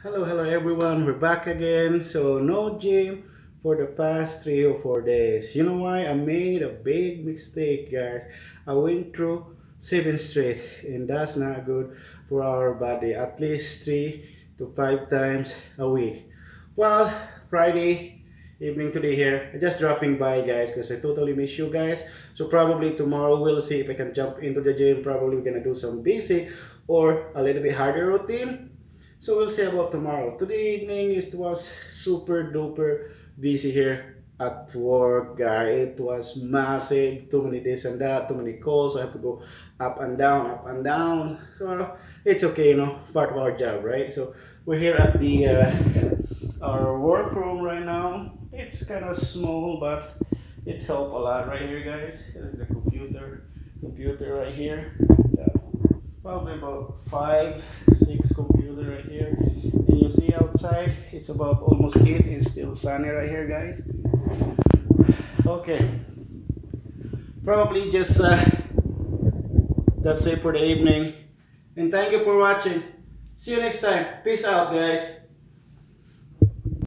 Hello everyone. We're back again. So no gym for the past 3 or 4 days. You know why? I made a big mistake, guys. I went through 7 straight, and that's not good for our body. At least 3 to 5 times a week. Well, Friday evening today here. Just dropping by, guys, because I totally miss you guys. So probably tomorrow we'll see if I can jump into the gym. Probably we're gonna do some basic or a little bit harder routine, so we'll see about tomorrow. Today evening it was super duper busy here at work, guy. It was massive. Too many this and that, too many calls. I have to go up and down, up and down. So it's okay, part of our job, right? So we're here at the our workroom right now. It's kind of small, but it helped a lot right here, guys. Here's the computer right here. Probably about 5, 6 computer right here. And you see outside, it's about almost 8. It's still sunny right here, guys. Okay, probably just that's it for the evening. And thank you for watching. See you next time. Peace out, guys.